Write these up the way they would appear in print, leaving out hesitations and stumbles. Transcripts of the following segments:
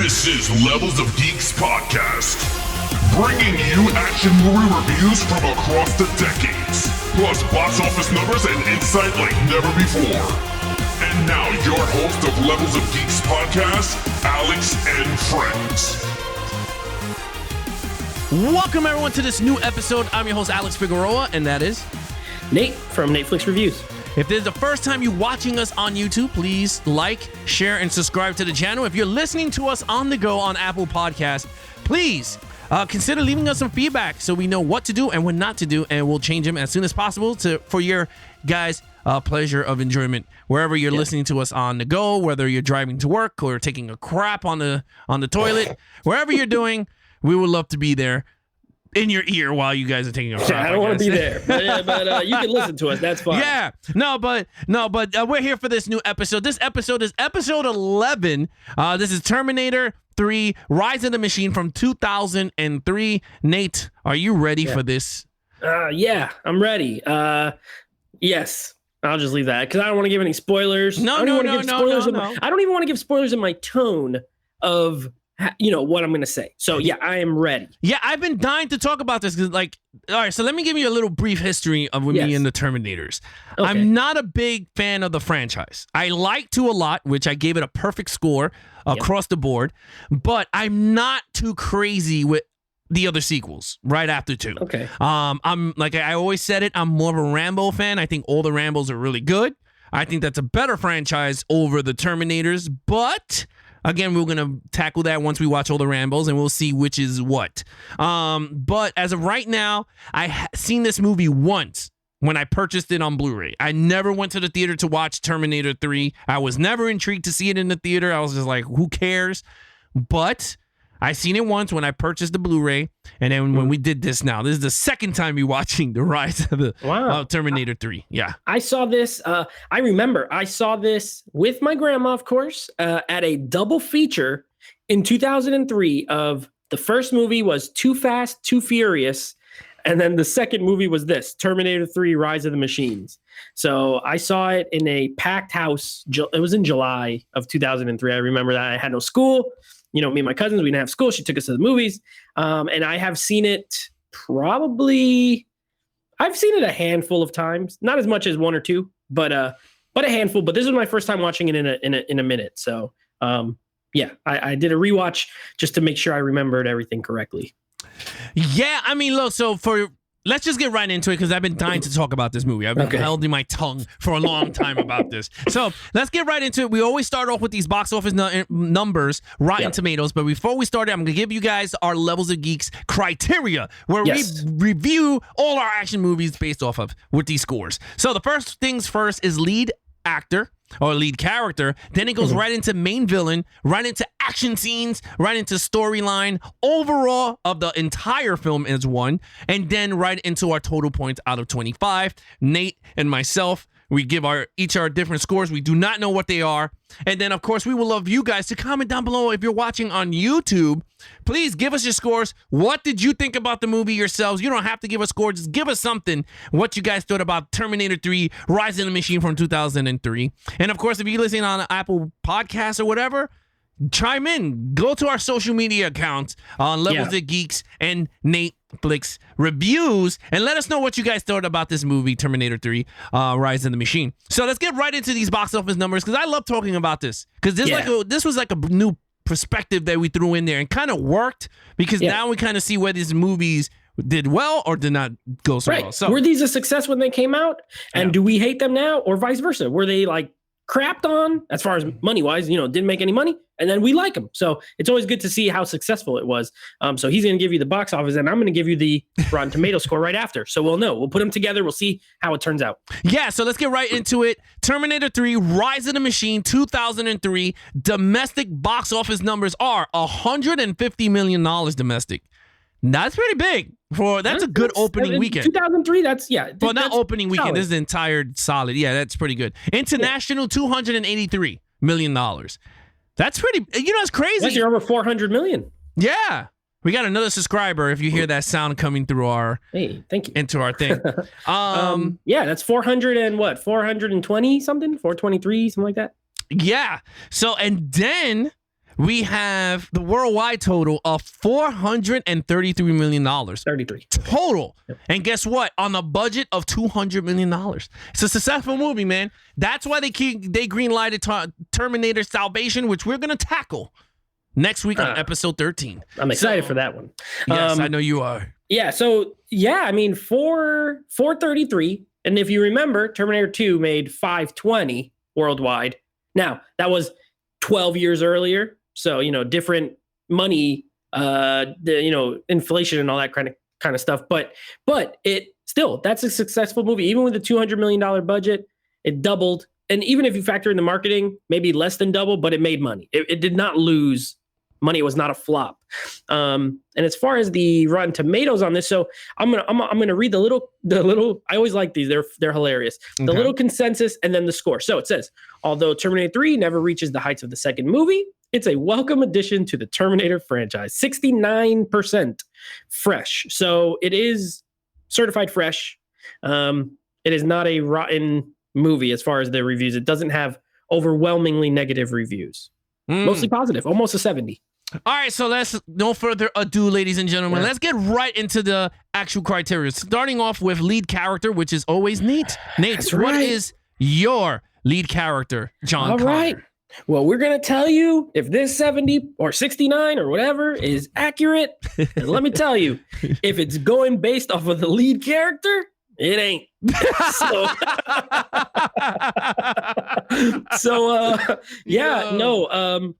This is Levels of Geeks podcast, bringing you action movie reviews from across the decades, plus box office numbers and insight like never before. And now your host of Levels of Geeks podcast, Alex and Friends. Welcome everyone to this new episode. I'm your host Alex Figueroa, and that is Nate from Netflix Reviews. If this is the first time you're watching us on YouTube, please like, share, and subscribe to the channel. If you're listening to us on the go on Apple Podcasts, please consider leaving us some feedback so we know what to do and what not to do, and we'll change them as soon as possible for your guys' pleasure of enjoyment. Wherever you're listening to us on the go, whether you're driving to work or taking a crap on the toilet, wherever you're doing, we would love to be there in your ear while you guys are taking a crap. I don't want to be there, but you can listen to us. That's fine. Yeah, but we're here for this new episode. This episode is episode 11. This is Terminator 3: Rise of the Machine from 2003. Nate, are you ready for this? Yeah, I'm ready. Yes. I'll just leave that because I don't want to give any spoilers. No. I don't even want to give spoilers in my tone of what I'm going to say. So yeah, I am ready. Yeah, I've been dying to talk about this because, all right, so let me give you a little brief history of me and the Terminators. Okay. I'm not a big fan of the franchise. I like 2 a lot, which I gave it a perfect score across the board, but I'm not too crazy with the other sequels right after 2. Okay. I'm like I always said it, I'm more of a Rambo fan. I think all the Rambos are really good. I think that's a better franchise over the Terminators, but again, we're going to tackle that once we watch all the Rambos, and we'll see which is what. But as of right now, seen this movie once when I purchased it on Blu-ray. I never went to the theater to watch Terminator 3. I was never intrigued to see it in the theater. I was just like, who cares? But I seen it once when I purchased the Blu-ray, and then when we did this now, this is the second time we watching the Rise of the Terminator 3. Yeah. I saw this, I remember I saw this with my grandma, of course, at a double feature in 2003 of the first movie was Too Fast, Too Furious, and then the second movie was this, Terminator 3: Rise of the Machines. So I saw it in a packed house. It was in July of 2003. I remember that I had no school. Me and my cousins, we didn't have school. She took us to the movies. And I have seen it I've seen it a handful of times, not as much as 1 or 2, but a handful. But this was my first time watching it in a minute. So I did a rewatch just to make sure I remembered everything correctly. Yeah, I mean, look, let's just get right into it because I've been dying to talk about this movie. I've been holding my tongue for a long time about this. So let's get right into it. We always start off with these box office numbers, Rotten Tomatoes. But before we start, I'm going to give you guys our Levels of Geeks criteria where we review all our action movies based off of with these scores. So the first things first is lead actor or lead character. Then it goes right into main villain, right into action scenes, right into storyline, overall of the entire film is 1, and then right into our total points out of 25. Nate and myself, we give each our different scores. We do not know what they are. And then, of course, we will love you guys to comment down below. If you're watching on YouTube, please give us your scores. What did you think about the movie yourselves? You don't have to give us scores. Just give us something, what you guys thought about Terminator 3, Rise of the Machine from 2003. And, of course, if you're listening on Apple Podcasts or whatever, chime in. Go to our social media accounts on Levels of Geeks and Netflix Reviews and let us know what you guys thought about this movie, Terminator 3, Rise of the Machine. So let's get right into these box office numbers because I love talking about this because this was like a new perspective that we threw in there and kind of worked because now we kind of see where these movies did well or did not go so well. So were these a success when they came out? And do we hate them now or vice versa? Were they crapped on as far as money wise, didn't make any money, and then we like them. So it's always good to see how successful it was. So he's going to give you the box office and I'm going to give you the Rotten Tomato score right after. So we'll know, we'll put them together. We'll see how it turns out. Yeah. So let's get right into it. Terminator 3, Rise of the Machine, 2003 domestic box office numbers are $150 million domestic. That's pretty big. That's a good opening weekend. 2003, Well, not opening weekend. This is the entire solid. Yeah, that's pretty good. International, $283 million. That's pretty, it's crazy. Unless you're over 400 million. Yeah. We got another subscriber if you hear that sound coming through thank you. Into our thing. That's 420 something, 423, something like that. Yeah. So, and then we have the worldwide total of $433 million. 33 total. Yep. And guess what? On a budget of $200 million. It's a successful movie, man. That's why they greenlighted Terminator Salvation, which we're going to tackle next week on episode 13. I'm excited for that one. Yes, I know you are. Yeah. So, yeah, I mean, 433. And if you remember, Terminator 2 made 520 worldwide. Now, that was 12 years earlier. So, different money, inflation and all that kind of stuff. But it still, that's a successful movie. Even with a $200 million budget, it doubled. And even if you factor in the marketing, maybe less than double, but it made money. It did not lose money. It was not a flop. And as far as the Rotten Tomatoes on this, so I'm gonna read the little. I always like these. They're hilarious. The little consensus and then the score. So it says, although Terminator 3 never reaches the heights of the second movie, it's a welcome addition to the Terminator franchise. 69% fresh. So it is certified fresh. It is not a rotten movie as far as the reviews. It doesn't have overwhelmingly negative reviews. Mostly positive, almost a 70. All right, so let's no further ado, ladies and gentlemen. Let's get right into the actual criteria. Starting off with lead character, which is always Nate. Nate, what is your lead character, John Connor? All right. Well, we're going to tell you if this 70 or 69 or whatever is accurate. And let me tell you, if it's going based off of the lead character, it ain't.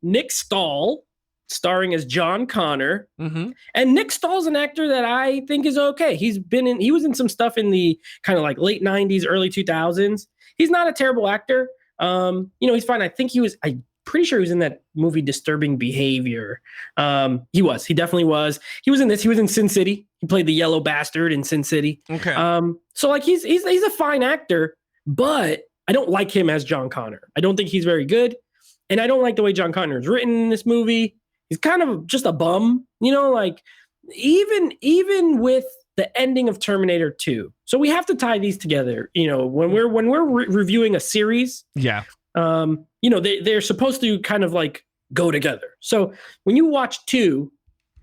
Nick Stahl starring as John Connor. Mm-hmm. And Nick Stahl's an actor that I think is okay. He was in some stuff in the kind of like late 90s, early 2000s. He's not a terrible actor. He's fine. I'm pretty sure he was in that movie Disturbing Behavior. He definitely was. He was in this. He was in Sin City. He played the yellow bastard in Sin City. Okay. So like he's a fine actor, but I don't like him as John Connor. I don't think he's very good. And I don't like the way John Connor is written in this movie. He's kind of just a bum, like even with the ending of Terminator 2. So we have to tie these together, when we're reviewing a series. Yeah. They're supposed to kind of like go together. So when you watch 2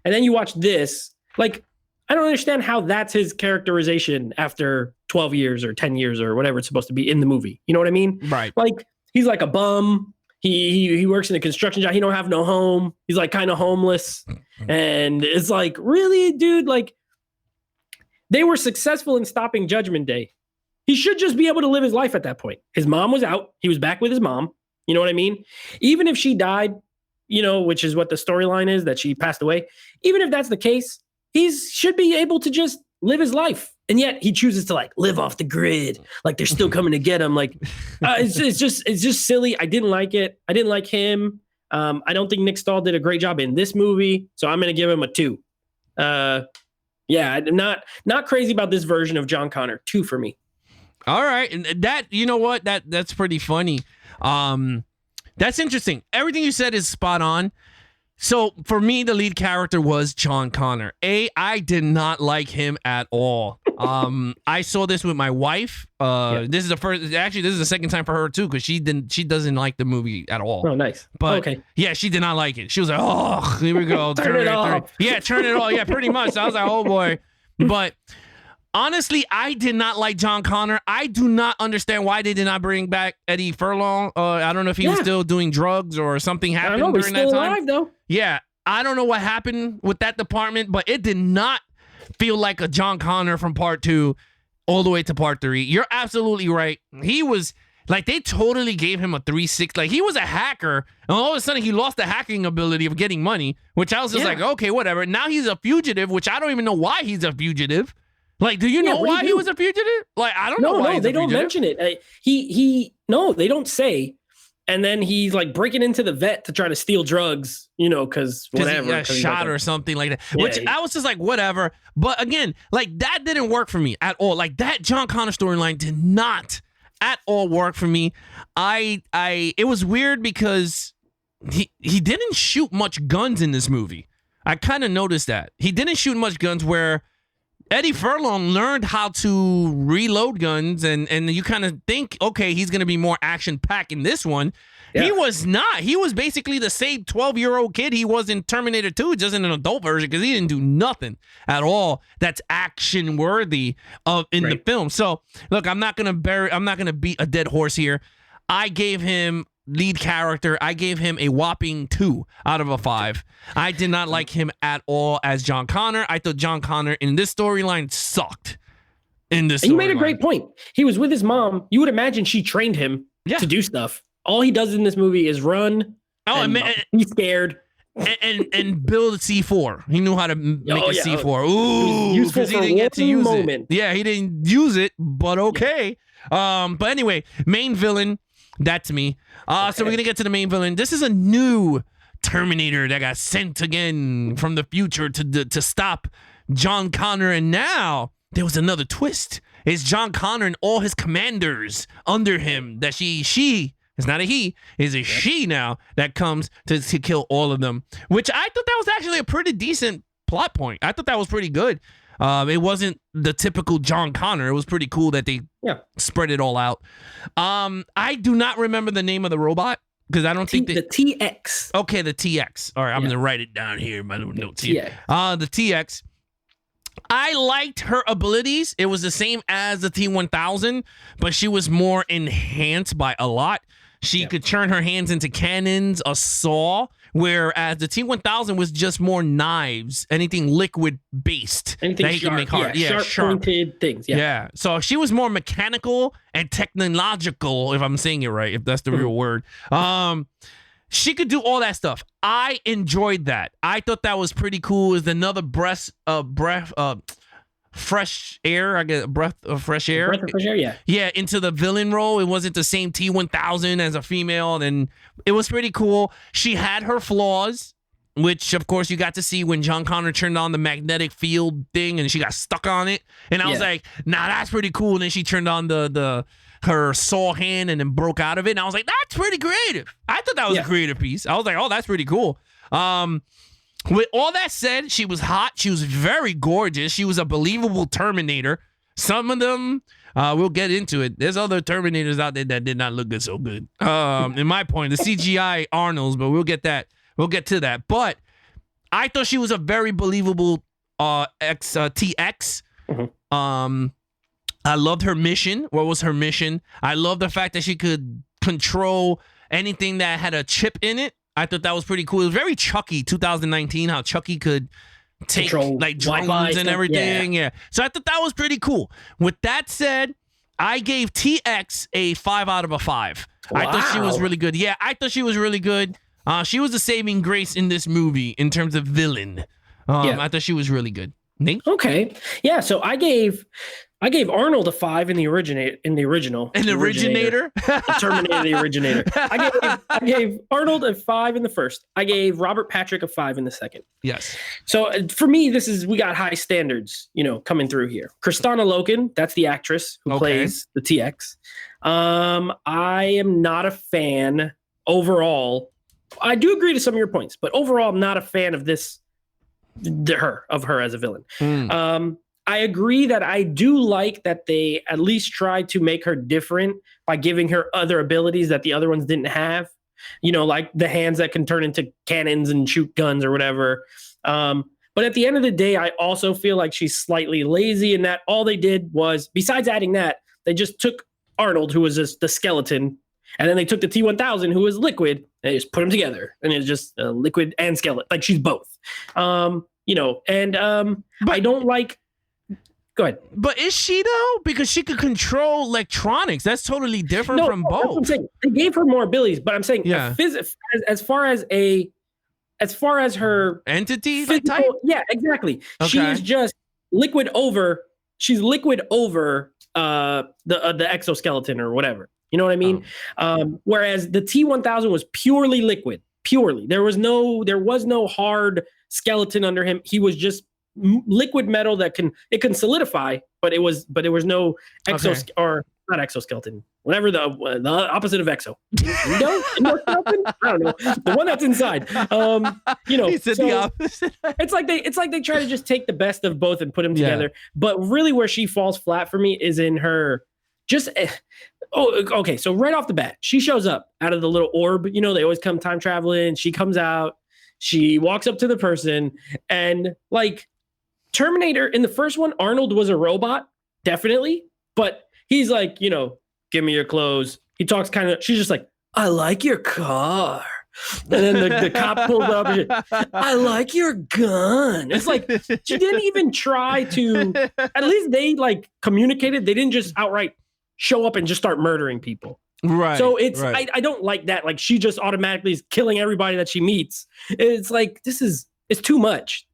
and then you watch this, like, I don't understand how that's his characterization after 12 years or 10 years or whatever it's supposed to be in the movie. You know what I mean? Right. Like, he's like a bum. He works in a construction job. He don't have no home. He's like kind of homeless. And it's like, really, dude? Like, they were successful in stopping Judgment Day. He should just be able to live his life at that point. His mom was out. He was back with his mom. You know what I mean? Even if she died, which is what the storyline is, that she passed away. Even if that's the case, he should be able to just live his life. And yet he chooses to like live off the grid. Like they're still coming to get him. Like it's just silly. I didn't like it. I didn't like him. I don't think Nick Stahl did a great job in this movie. So I'm going to give him a 2. I'm not crazy about this version of John Connor. 2 for me. All right. And that, you know what? That's pretty funny. That's interesting. Everything you said is spot on. So for me, the lead character was John Connor. I did not like him at all. I saw this with my wife. This is the second time for her too, because she doesn't like the movie at all. Oh, nice. But okay. Yeah, she did not like it. She was like, oh, here we go. Turn it off. Yeah, turn it off. Yeah, pretty much. So I was like, oh boy. But honestly, I did not like John Connor. I do not understand why they did not bring back Eddie Furlong. I don't know if he was still doing drugs or something happened during that time. He's still alive though. Yeah, I don't know what happened with that department, but it did not feel like a John Connor from part 2 all the way to part 3. You're absolutely right. He was like, they totally gave him a 360. Like, he was a hacker, and all of a sudden he lost the hacking ability of getting money, which I was just like, okay, whatever. Now he's a fugitive, which I don't even know why he's a fugitive. Like, do you know why he was a fugitive? Like, I don't know why. No, they don't mention it. They don't say. And then he's like breaking into the vet to try to steal drugs, because whatever. He got shot or something like that. Which I was just like, whatever. But again, like, that didn't work for me at all. Like, that John Connor storyline did not at all work for me. It was weird because he didn't shoot much guns in this movie. I kind of noticed that. He didn't shoot much guns where Eddie Furlong learned how to reload guns, and you kind of think, okay, he's going to be more action-packed in this one. Yeah. He was not. He was basically the same 12-year-old kid he was in Terminator 2, just in an adult version, because he didn't do nothing at all that's action-worthy in the film. So, look, I'm not going to beat a dead horse here. I gave him lead character, I gave him a whopping 2 out of 5. I did not like him at all as John Connor. I thought John Connor in this storyline sucked. You made a great point. He was with his mom. You would imagine she trained him to do stuff. All he does in this movie is run. He's scared. And build a C4. He knew how to make a C4. Ooh, useful for he didn't get to use moment. it. Yeah, he didn't use it, but okay. But anyway, main villain. That's me. So we're going to get to the main villain. This is a new Terminator that got sent again from the future to stop John Connor. And now there was another twist. It's John Connor and all his commanders under him that she it's not a he, is a she now that comes to kill all of them, which I thought that was actually a pretty decent plot point. I thought that was pretty good. It wasn't the typical John Connor. It was pretty cool that they spread it all out. I do not remember the name of the robot because I don't think the TX. Okay, the TX. All right, I'm gonna write it down here in my little notes here. The TX. I liked her abilities. It was the same as the T-1000, but she was more enhanced by a lot. She could turn her hands into cannons, a saw, whereas the T-1000 was just more knives, anything liquid based. Anything that sharp, can make hard. sharp pointed things. Yeah. So she was more mechanical and technological, if I'm saying it right, if that's the real word. She could do all that stuff. I enjoyed that. I thought that was pretty cool. Is another fresh air. I get a breath of fresh air. Breath of fresh air, yeah. Yeah, into the villain role. It wasn't the same T-1000 as a female, and it was pretty cool. She had her flaws, which, of course, you got to see when John Connor turned on the magnetic field thing, and she got stuck on it. And I was like, nah, that's pretty cool. And then she turned on her saw hand and then broke out of it. And I was like, that's pretty creative. I thought that was a creative piece. I was like, oh, that's pretty cool. With all that said, she was hot. She was very gorgeous. She was a believable Terminator. Some of them, we'll get into it. There's other Terminators out there that did not look so good. In my point, the CGI Arnolds, but we'll get to that. But I thought she was a very believable TX. I loved her mission. What was her mission? I love the fact that she could control anything that had a chip in it. I thought that was pretty cool. It was very Chucky 2019, how Chucky could take control, like drones and everything. Yeah. So I thought that was pretty cool. With that said, I gave TX a 5 out of 5. Wow. I thought she was really good. Yeah, I thought she was really good. She was a saving grace in this movie in terms of villain. I thought she was really good. Nate? Okay. Yeah, so I gave Arnold a 5 in the original. Originator? The Terminator, the Originator. I gave Arnold a 5 in the first. I gave Robert Patrick a 5 in the second. Yes. So for me, we got high standards, coming through here. Kristana Loken, that's the actress who plays the TX. I am not a fan overall. I do agree to some of your points, but overall, I'm not a fan of her as a villain. I agree that I do like that they at least tried to make her different by giving her other abilities that the other ones didn't have. Like the hands that can turn into cannons and shoot guns or whatever. But at the end of the day, I also feel like she's slightly lazy in that all they did was, besides adding that, they just took Arnold, who was just the skeleton, and then they took the T-1000, who was liquid, and they just put them together. And it's just liquid and skeleton. Like, she's both. I don't like... Go ahead. But is she, though? Because she could control electronics. That's totally different from both. That's what I'm saying. They gave her more abilities, but I'm saying as far as her entity physical, type? Yeah, exactly. Okay. She is just liquid over. She's liquid over the exoskeleton or whatever. You know what I mean? Whereas the T-1000 was purely liquid. Purely. There was no hard skeleton under him. He was just liquid metal that can solidify, but there was no not exoskeleton. Whatever the opposite of exo. Endoskeleton? I don't know. The one that's inside. He said the opposite. It's like they try to just take the best of both and put them together. But really, where she falls flat for me is in her okay. So right off the bat, she shows up out of the little orb. You know, they always come time traveling. She comes out. She walks up to the person, and like Terminator in the first one, Arnold was a robot, definitely. But he's like, you know, give me your clothes. He talks kind of. She's just like, I like your car. And then the cop pulls up and I like your gun. It's like she didn't even try to, at least they like communicated. They didn't just outright show up and just start murdering people. Right. So it's right. I don't like that. Like she just automatically is killing everybody that she meets. It's like it's too much.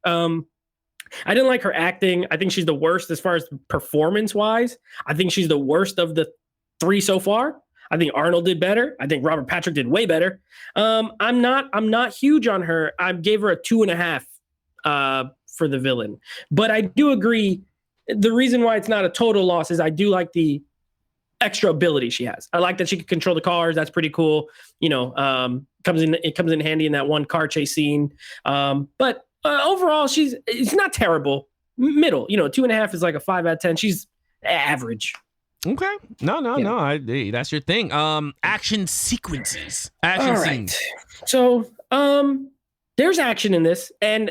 I didn't like her acting. I think she's the worst as far as performance wise. I think she's the worst of the three so far. I think Arnold did better. I think Robert Patrick did way better. I'm not huge on her. I gave her a 2.5 for the villain. But I do agree. The reason why it's not a total loss is I do like the extra ability she has. I like that she can control the cars. That's pretty cool. You know, it comes in handy in that one car chase scene. But overall, it's not terrible. Middle. You know, 2.5 is like a 5 out of 10. She's average. Okay. No. That's your thing. Action sequences. Action scenes. So, there's action in this, and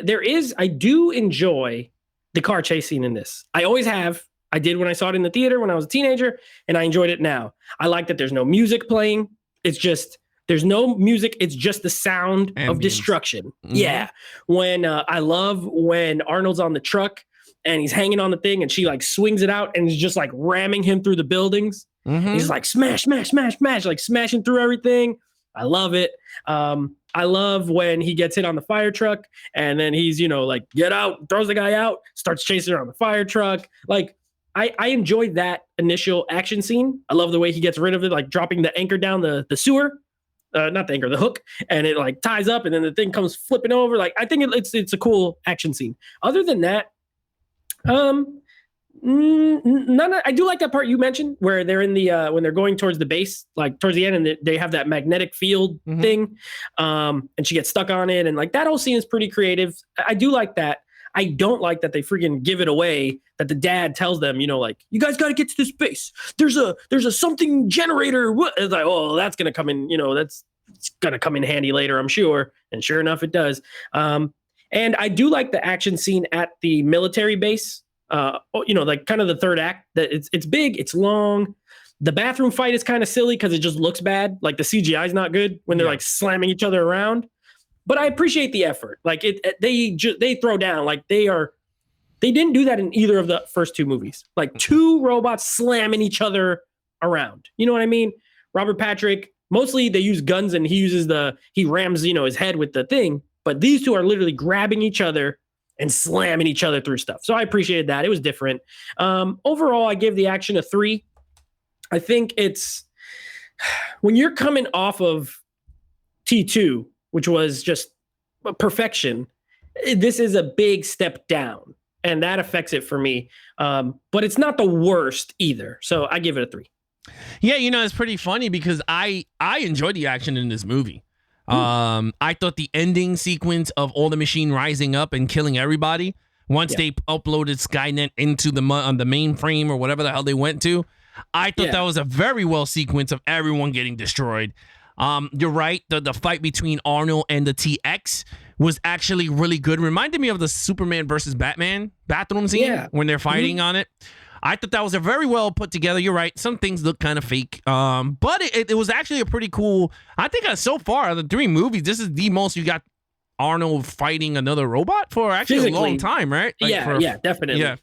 I do enjoy the car chase scene in this. I always have. I did when I saw it in the theater when I was a teenager, and I enjoyed it now. I like that there's no music playing. There's no music. It's just the sound of destruction. Mm-hmm. Yeah. I love when Arnold's on the truck and he's hanging on the thing and she like swings it out and is just like ramming him through the buildings. Mm-hmm. He's like smash, smash, smash, smash, like smashing through everything. I love it. I love when he gets hit on the fire truck and then he's, you know, like get out, throws the guy out, starts chasing around the fire truck. Like I enjoyed that initial action scene. I love the way he gets rid of it, like dropping the anchor down the sewer. Not the anchor, the hook, and it like ties up and then the thing comes flipping over. Like I think it's a cool action scene. Other than that, I do like that part you mentioned where they're in the when they're going towards the base, like towards the end, and they have that magnetic field thing, and she gets stuck on it, and like that whole scene is pretty creative. I do like that. I don't like that they freaking give it away, that the dad tells them, you know, like, you guys got to get to this base. There's a something generator. It's like, oh, that's going to come in, you know, it's going to come in handy later, I'm sure. And sure enough, it does. And I do like the action scene at the military base, you know, like kind of the third act. That it's big, it's long. The bathroom fight is kind of silly because it just looks bad. Like the CGI is not good when they're like slamming each other around. But I appreciate the effort. Like they throw down. Like they didn't do that in either of the first two movies. Like two robots slamming each other around. You know what I mean? Robert Patrick, mostly they use guns and he rams, you know, his head with the thing. But these two are literally grabbing each other and slamming each other through stuff. So I appreciated that. It was different. Overall, I gave the action a 3. I think it's when you're coming off of T2, which was just perfection, this is a big step down, and that affects it for me. But it's not the worst either, so I give it a 3. Yeah, you know, it's pretty funny because I enjoyed the action in this movie. I thought the ending sequence of all the machine rising up and killing everybody once they uploaded Skynet into the mainframe or whatever the hell they went to, I thought that was a very well sequence of everyone getting destroyed. You're right. The fight between Arnold and the TX was actually really good. Reminded me of the Superman versus Batman bathroom scene when they're fighting on it. I thought that was a very well put together. You're right. Some things look kind of fake. But it was actually a pretty cool. I think so far of the 3 movies, this is the most you got Arnold fighting another robot for actually a long time, right? Like definitely. Yeah.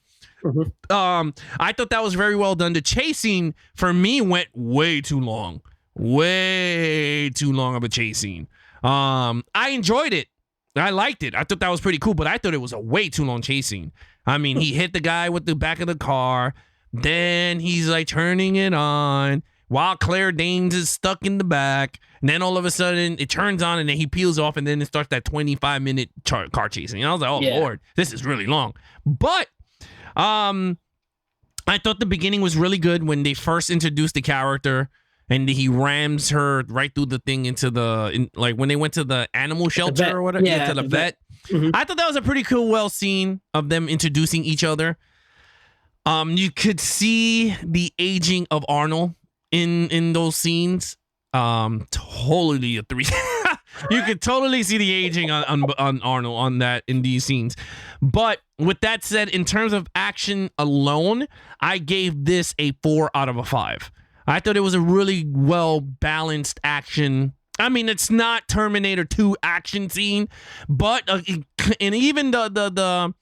Mm-hmm. I thought that was very well done. The chase scene for me went way too long. Way too long of a chase scene. I enjoyed it. I liked it. I thought that was pretty cool, but I thought it was a way too long chase scene. I mean, he hit the guy with the back of the car. Then he's like turning it on while Claire Danes is stuck in the back. And then all of a sudden it turns on and then he peels off and then it starts that 25-minute car chasing. And I was like, oh, Lord, this is really long. But I thought the beginning was really good when they first introduced the character and he rams her right through the thing into like when they went to the animal shelter or whatever, to the vet. Mm-hmm. I thought that was a pretty cool, scene of them introducing each other. You could see the aging of Arnold in those scenes. Totally a 3. You could totally see the aging on Arnold in these scenes. But with that said, in terms of action alone, I gave this a 4 out of a 5. I thought it was a really well balanced action. I mean, it's not Terminator 2 action scene, but and even the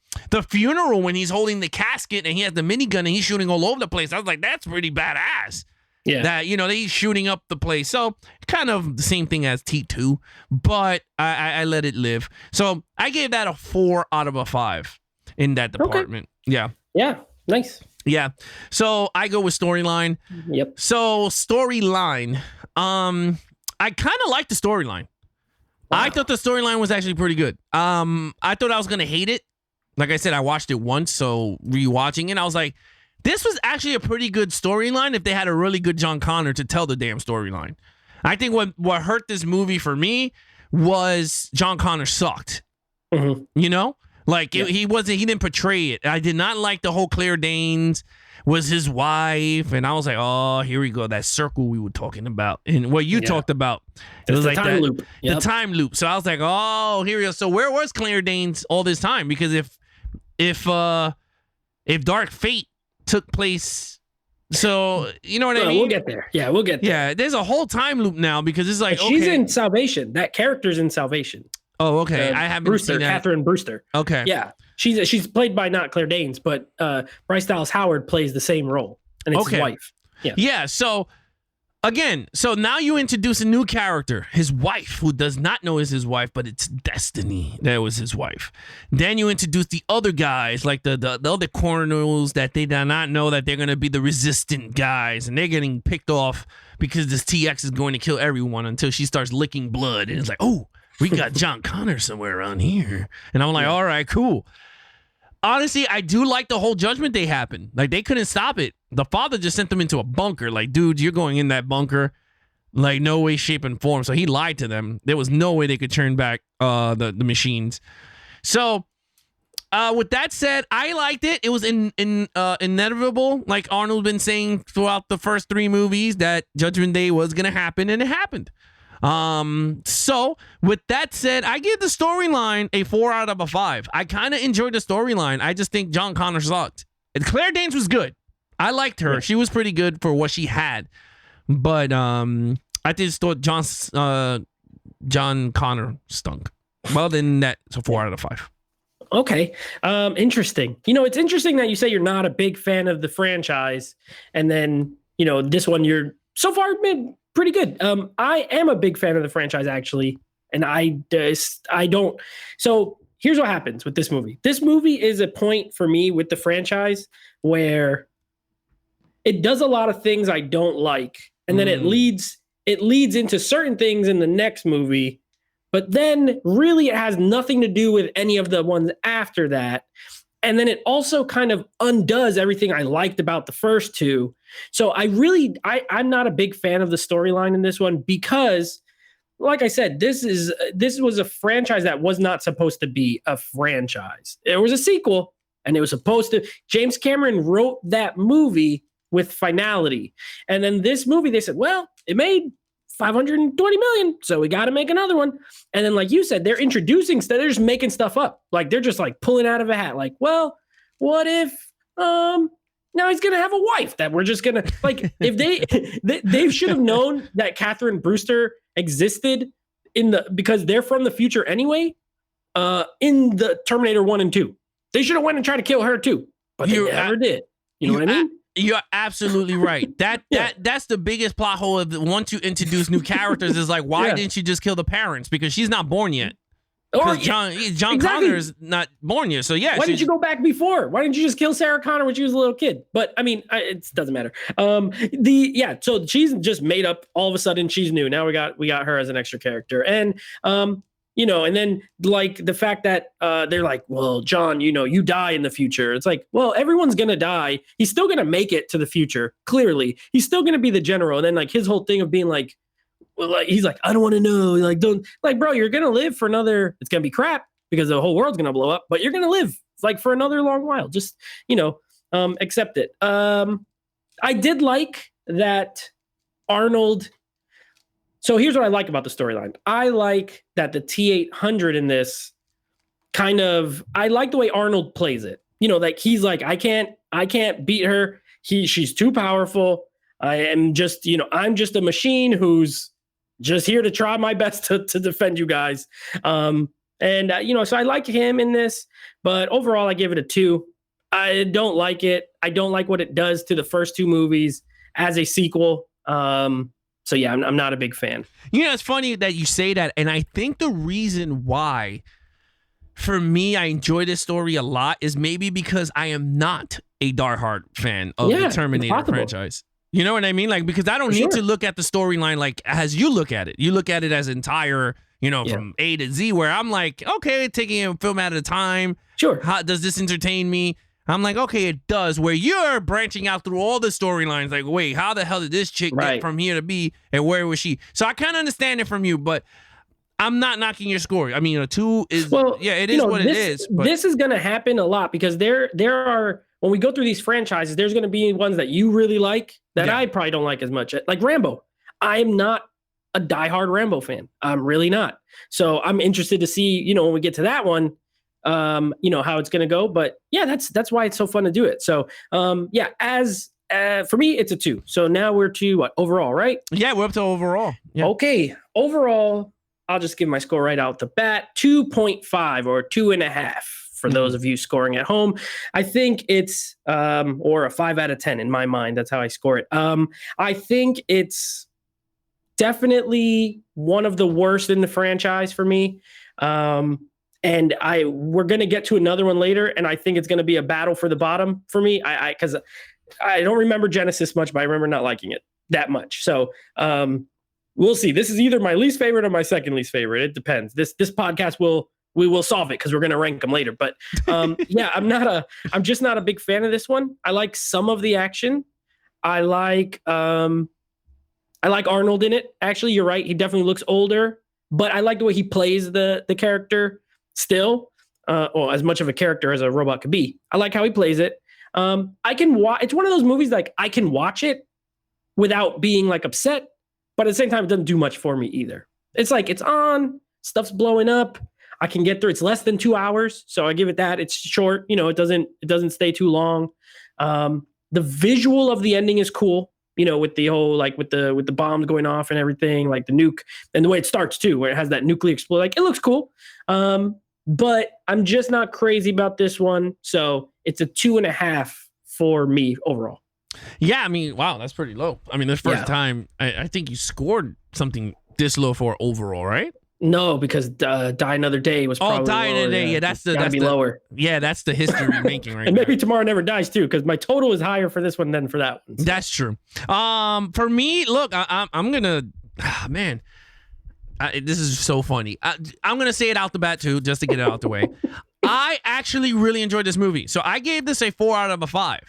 funeral when he's holding the casket and he has the minigun and he's shooting all over the place. I was like, that's pretty badass. Yeah. That, he's shooting up the place. So kind of the same thing as T2, but I let it live. So I gave that a 4 out of a 5 in that department. Okay. Yeah. Yeah. Nice. Yeah. So I go with storyline. Yep. So storyline. I kind of liked the storyline. Wow. I thought the storyline was actually pretty good. I thought I was going to hate it. Like I said, I watched it once, so rewatching it, I was like, this was actually a pretty good storyline if they had a really good John Connor to tell the damn storyline. I think what hurt this movie for me was John Connor sucked. Mm-hmm. Like he didn't portray it. I did not like the whole Claire Danes was his wife, and I was like, oh, here we go, that circle we were talking about, and what you talked about. It was like time loop. The time loop. So I was like, oh, here we go. So where was Claire Danes all this time? Because if Dark Fate took place, so you know what I mean. We'll get there. Yeah, we'll get there. Yeah, there's a whole time loop now because it's like she's in Salvation. That character's in Salvation. Oh, okay. I haven't seen that. Catherine Brewster. Okay. Yeah. She's played by not Claire Danes, but Bryce Dallas Howard plays the same role, and it's his wife. Yeah. Yeah. So again, now you introduce a new character, his wife, who does not know is his wife, but it's Destiny that was his wife. Then you introduce the other guys, like the other coronels that they do not know that they're gonna be the resistant guys, and they're getting picked off because this TX is going to kill everyone until she starts licking blood, and it's like, oh, we got John Connor somewhere around here, and I'm like, all right, cool. Honestly, I do like the whole judgment day happened. Like, they couldn't stop it. The father just sent them into a bunker. Like, dude, you're going in that bunker. Like, no way, shape, and form. So he lied to them. There was no way they could turn back the machines. So, with that said, I liked it. It was inevitable, like Arnold's been saying throughout the first 3 movies, that Judgment Day was going to happen, and it happened. So with that said, I give the storyline a 4 out of a 5. I kind of enjoyed the storyline. I just think John Connor sucked. And Claire Danes was good. I liked her. She was pretty good for what she had. But I just thought John Connor stunk. Well, then that's a 4 out of 5. Okay. Interesting. It's interesting that you say you're not a big fan of the franchise, and then, this one you're so far been pretty good. I am a big fan of the franchise, actually, and I don't. So here's what happens with this movie. This movie is a point for me with the franchise where it does a lot of things I don't like, and then it leads into certain things in the next movie, but then really it has nothing to do with any of the ones after that. And then it also kind of undoes everything I liked about the first 2. So I'm not a big fan of the storyline in this one because, like I said, this was a franchise that was not supposed to be a franchise. It was a sequel, and it was supposed to. James Cameron wrote that movie with finality, and then this movie, they said, well, it made $520 million, so we got to make another one. And then, like you said, they're introducing stuff. They're just making stuff up. Like, they're just like pulling out of a hat. Like, well, what if now he's gonna have a wife that we're just gonna like? If they should have known that Catherine Brewster existed because they're from the future anyway. In the Terminator 1 and 2, they should have went and tried to kill her too, but they never did. You know what I mean? You're absolutely right. That's the biggest plot hole of once you introduce new characters is like, why didn't you just kill the parents? Because she's not born yet. Because John Connor is not born yet. So yeah. Why didn't you go back before? Why didn't you just kill Sarah Connor when she was a little kid? But I mean, it doesn't matter. So she's just made up all of a sudden. She's new. Now we got her as an extra character. And and then like the fact that they're like, well, John, you die in the future. It's like, well, everyone's going to die. He's still going to make it to the future. Clearly, he's still going to be the general. And then like his whole thing of being like, well, like, he's like, I don't want to know. Like, don't like, bro, you're going to live for another, it's going to be crap because the whole world's going to blow up, but you're going to live like for another long while. Just, accept it. I did like that Arnold. So here's what I like about the storyline. I like that the T-800 in this I like the way Arnold plays it. Like he's like, I can't beat her. She's too powerful. I am just, I'm just a machine who's just here to try my best to defend you guys. So I like him in this, but overall I give it a 2. I don't like it. I don't like what it does to the first 2 movies as a sequel. So yeah, I'm not a big fan. It's funny that you say that, and I think the reason why, for me, I enjoy this story a lot is maybe because I am not a diehard fan of the Terminator franchise. You know what I mean? Like, because I don't need to look at the storyline like as you look at it. You look at it as entire, from A to Z, where I'm like, okay, taking a film at a time. Sure. How does this entertain me? I'm like, okay, it does. Where you're branching out through all the storylines, like, wait, how the hell did this chick get from here to B, and where was she? So I kind of understand it from you, but I'm not knocking your score. I mean, a 2 is, it is what it is. But this is going to happen a lot because there are, when we go through these franchises, there's going to be ones that you really like that I probably don't like as much. Like Rambo. I'm not a diehard Rambo fan. I'm really not. So I'm interested to see, when we get to that one, how it's going to go. But yeah, that's why it's so fun to do it. So as for me, it's a 2. So now we're to what, overall, right? Yeah, we're up to overall. Yeah. Okay. Overall, I'll just give my score right out the bat, 2.5 or 2.5 for those of you scoring at home. I think it's, or a 5 out of 10 in my mind. That's how I score it. I think it's definitely one of the worst in the franchise for me. And we're going to get to another one later, and I think it's going to be a battle for the bottom for me. Because I don't remember Genesis much, but I remember not liking it that much. So we'll see. This is either my least favorite or my second least favorite. It depends. This podcast we will solve it because we're going to rank them later. But I'm just not a big fan of this one. I like some of the action. I like Arnold in it. Actually, you're right. He definitely looks older, but I like the way he plays the character. Still, as much of a character as a robot could be. I like how he plays it. I can watch. It's one of those movies like I can watch it without being like upset, but at the same time, it doesn't do much for me either. It's like it's on, stuff's blowing up. I can get through. It's less than 2 hours, so I give it that. It's short. It doesn't stay too long. The visual of the ending is cool. With the whole with the bombs going off and everything, like the nuke, and the way it starts too, where it has that nuclear explode. Like it looks cool. But I'm just not crazy about this one. So it's a 2.5 for me overall. Yeah, I mean, wow, that's pretty low. I mean, this first time, I think you scored something this low for overall, right? No, because Die Another Day was probably Die Another Day. Yeah, that's lower. Yeah, that's the history making right and there. Maybe Tomorrow Never Dies too, because my total is higher for this one than for that one. So. That's true. For me, look, I'm gonna, man. This is so funny. I'm going to say it out the bat, too, just to get it out the way. I actually really enjoyed this movie. So I gave this a 4 out of a 5.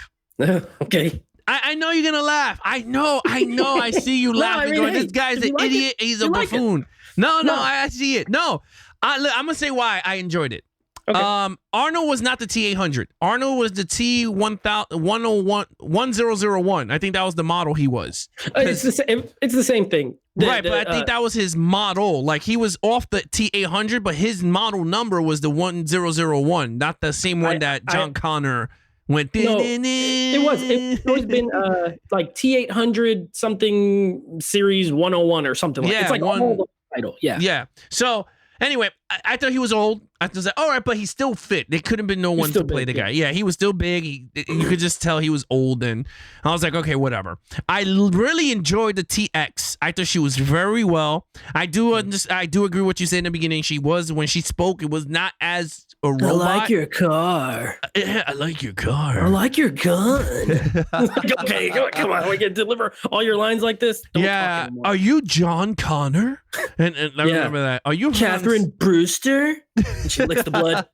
Okay. I know you're going to laugh. I know. I see you laughing. I mean, this guy's an idiot. He's a buffoon. No, I see it. No. I'm going to say why I enjoyed it. Okay. Arnold was not the T-800. Arnold was the T-1001. I think that was the model he was. It's the same thing. But I think that was his model. Like he was off the T-800, but his model number was the 1001, not the same one that John Connor went. No, it was. It's always been like T-800 something series 101 or something. Yeah, it's like one whole title. Yeah. Yeah. So. Anyway, I thought he was old. I was like, all right, but he's still fit. There couldn't have been no one to play the guy. Yeah, he was still big. You could just tell he was old. And I was like, okay, whatever. I really enjoyed the TX. I thought she was very well. I do agree with what you said in the beginning. She was, when she spoke, it was not as a robot. I like your car. I like your car. I like your gun. Like, okay, come on. We can deliver all your lines like this? Don't Are you John Connor? And I remember that. Are you Catherine Bruce? rooster? And she licks the blood.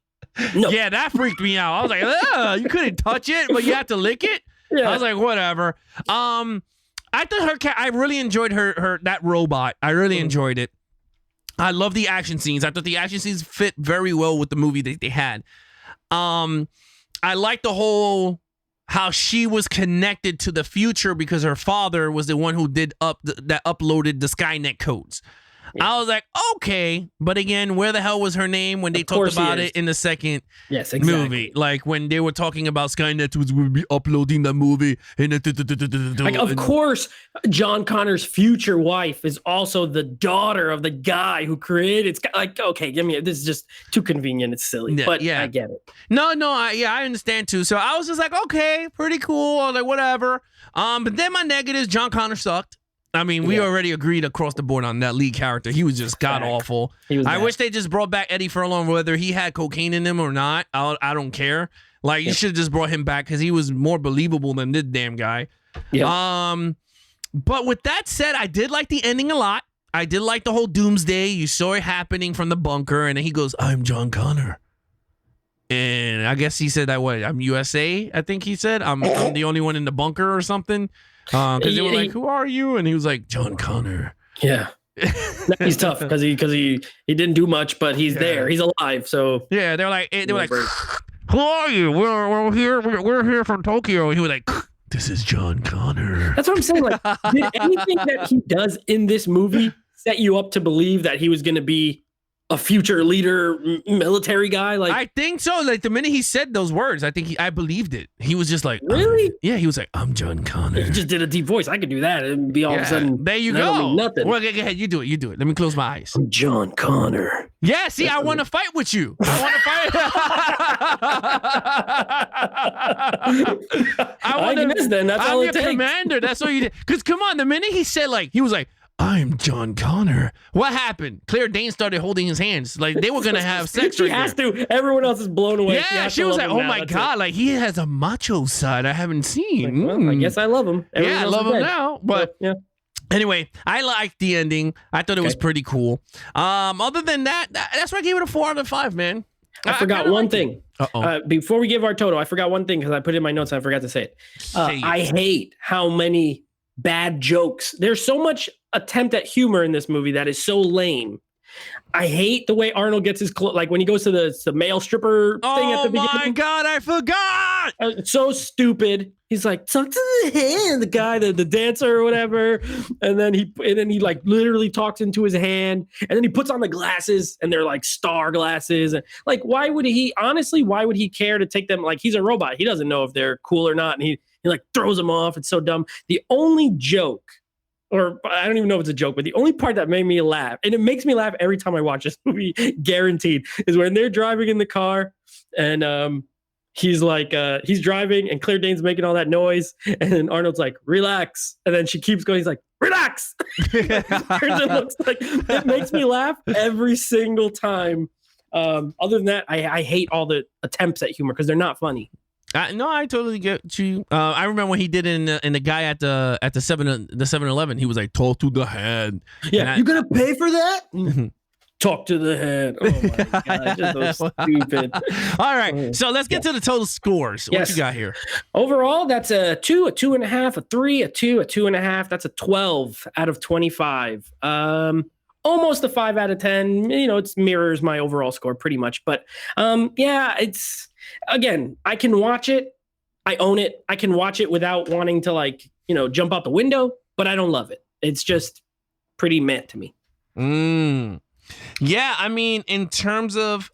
No. Yeah, that freaked me out. I was like, ugh, you couldn't touch it, but you had to lick it. Yeah. I was like, whatever. I thought I really enjoyed her that robot. I really enjoyed it. I love the action scenes. I thought the action scenes fit very well with the movie that they had. I like the whole how she was connected to the future because her father was the one who did that uploaded the Skynet codes. Yeah. I was like, okay, but again, where the hell was her name when they talked about it in the second movie? Like when they were talking about Skynet would be uploading the movie. Like, of course, John Connor's future wife is also the daughter of the guy who created. It's like, okay, this is just too convenient. It's silly, but I get it. No, I understand too. So I was just like, okay, pretty cool. I was like, whatever. But then my negatives, John Connor sucked. I mean, we already agreed across the board on that lead character. He was just god-awful. I wish they just brought back Eddie Furlong, whether he had cocaine in him or not. I don't care. Like, you should have just brought him back because he was more believable than this damn guy. Yeah. But with that said, I did like the ending a lot. I did like the whole doomsday. You saw it happening from the bunker, and then he goes, I'm John Connor. And I guess he said that, I'm USA, I think he said. I'm the only one in the bunker or something. Because they were like, who are you? And he was like, John Connor. Yeah. He's tough because he didn't do much, but he's there. He's alive. So yeah, they were like, who are you? We're here from Tokyo. And he was like, this is John Connor. That's what I'm saying. Like, did anything that he does in this movie set you up to believe that he was going to be a future leader, military guy? Like, I think so. Like the minute he said those words, I believed it. He was just like, really? Yeah, he was like, I'm John Connor. He just did a deep voice. I could do that and be all of a sudden. There you go. Nothing. Well, go ahead. You do it. Let me close my eyes. I'm John Connor. Yeah. See, I want to fight with you. I want to fight. I'm your commander. That's what you did. Because come on, the minute he said he was like, I'm John Connor. What happened? Claire Danes started holding his hands. Like they were going to have sex. She has to. Everyone else is blown away. Yeah, she was like, oh my God. Like he has a macho side I haven't seen. Like, well, I guess I love him. Everyone I love him now. But anyway, I liked the ending. I thought it was pretty cool. Other than that, that's why I gave it a 4 out of 5, man. I forgot one thing. Before we give our total, I forgot one thing because I put it in my notes and I forgot to say it. I hate how many bad jokes. There's so much attempt at humor in this movie that is so lame. I hate the way Arnold gets his clothes, like when he goes to the male stripper thing at the beginning. Oh my God, I forgot! It's so stupid. He's like, talk to the hand, the guy, the dancer or whatever, and then he like literally talks into his hand, and then he puts on the glasses, and they're like star glasses. And like, why would he care to take them? Like, he's a robot. He doesn't know if they're cool or not, and he like throws them off. It's so dumb. The only joke, or I don't even know if it's a joke, but the only part that made me laugh, and it makes me laugh every time I watch this movie, guaranteed, is when they're driving in the car and he's like, he's driving and Claire Danes making all that noise. And then Arnold's like, relax. And then she keeps going. He's like, relax. It makes me laugh every single time. Other than that, I hate all the attempts at humor because they're not funny. No, I totally get you. I remember when he did in the guy at the 7-Eleven, he was like, talk to the head. Yeah, you gonna pay for that? Talk to the head. Oh my God, just so stupid. All right, so let's get to the total scores. What you got here? Overall, that's a 2, a 2.5, a 3, a 2, a 2.5. That's a 12 out of 25. Almost a 5 out of 10. You know, it mirrors my overall score pretty much. But it's, again, I can watch it. I own it. I can watch it without wanting to jump out the window, but I don't love it. It's just pretty meh to me. Yeah, I mean, in terms of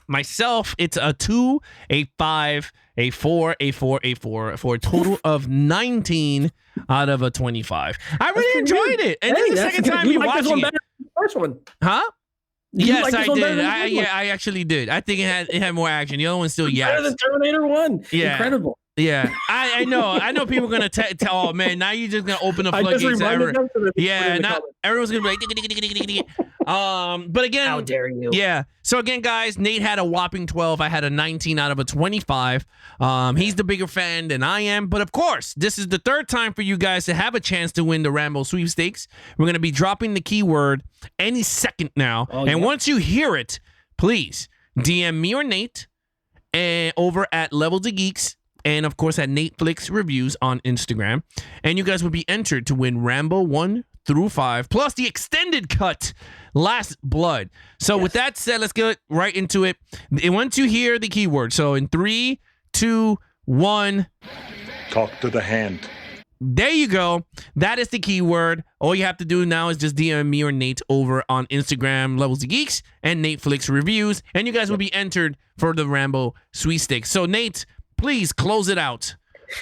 myself, it's a 2, a 5, a 4, a 4, a 4, for a total of 19 out of a 25. I really enjoyed it. And then the second time you watch it. First one. Huh? Yes, I did. I actually did. I think it had more action. The other one still better than Terminator 1. Yeah. Incredible. Yeah, I know people are gonna tell. Oh man, now you're just gonna open up floodgates. Yeah, now everyone's gonna be like. But again, How dare you? Yeah. So again, guys, Nate had a whopping 12. I had a 19 out of a 25. He's the bigger fan than I am. But of course, this is the third time for you guys to have a chance to win the Rambo sweepstakes. We're going to be dropping the keyword any second now. And once you hear it, please DM me or Nate and over at Levels of Geeks. And of course, at Netflix Reviews on Instagram. And you guys will be entered to win Rambo 1 through 5, plus the extended cut, Last Blood. So with that said, let's get right into it. And once you hear the keyword, so in 3, 2, 1. Talk to the hand. There you go. That is the keyword. All you have to do now is just DM me or Nate over on Instagram, Levels of Geeks, and Netflix Reviews. And you guys will be entered for the Rambo sweepstakes. So Nate, please close it out.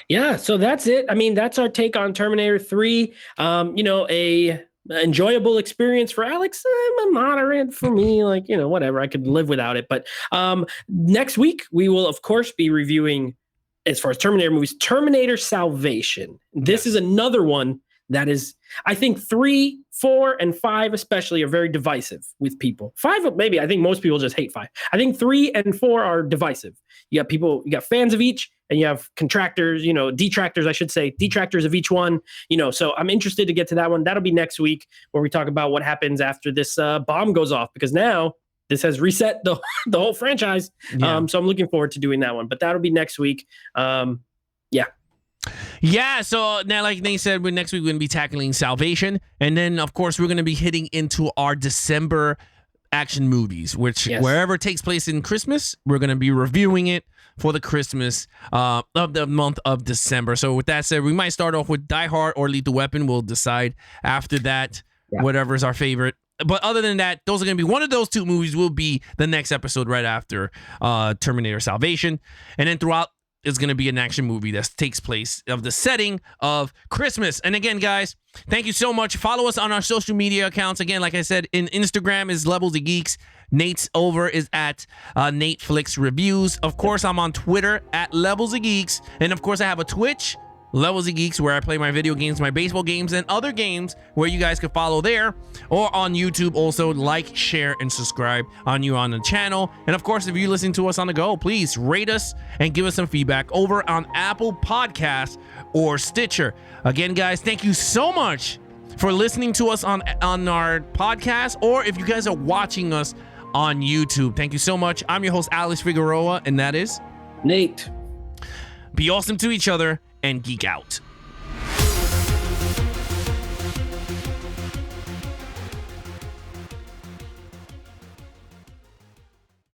Yeah, so that's it. I mean, that's our take on Terminator 3. A enjoyable experience for Alex, a moderate for me, whatever. I could live without it. But next week, we will, of course, be reviewing, as far as Terminator movies, Terminator Salvation. This is another one that is, I think 3, 4, and 5 especially are very divisive with people. 5, maybe, I think most people just hate 5. I think 3 and 4 are divisive. You got fans of each, and you have detractors, I should say, detractors of each one, so I'm interested to get to that one. That'll be next week, where we talk about what happens after this bomb goes off, because now this has reset the whole franchise. So I'm looking forward to doing that one, but that'll be next week. Yeah, so now, like Nate said, next week we're going to be tackling Salvation. And then, of course, we're going to be hitting into our December action movies, which wherever it takes place in Christmas, we're going to be reviewing it for the Christmas of the month of December. So with that said, we might start off with Die Hard or Lethal Weapon. We'll decide after that, whatever's our favorite. But other than that, those are going to be one of those two movies will be the next episode right after Terminator Salvation. And then throughout, is going to be an action movie that takes place of the setting of Christmas. And again, guys, thank you so much. Follow us on our social media accounts. Again, like I said, in Instagram is Levels of Geeks. Nate's over is at Netflix Reviews. Of course, I'm on Twitter at Levels of Geeks. And of course, I have a Twitch, Levels of Geeks, where I play my video games, my baseball games, and other games where you guys can follow there, or on YouTube also. Like, share, and subscribe on the channel. And of course, if you listen to us on the go, please rate us and give us some feedback over on Apple Podcasts or Stitcher. Again, guys, thank you so much for listening to us on our podcast, or if you guys are watching us on YouTube. Thank you so much. I'm your host, Alex Figueroa, and that is Nate. Be awesome to each other and geek out.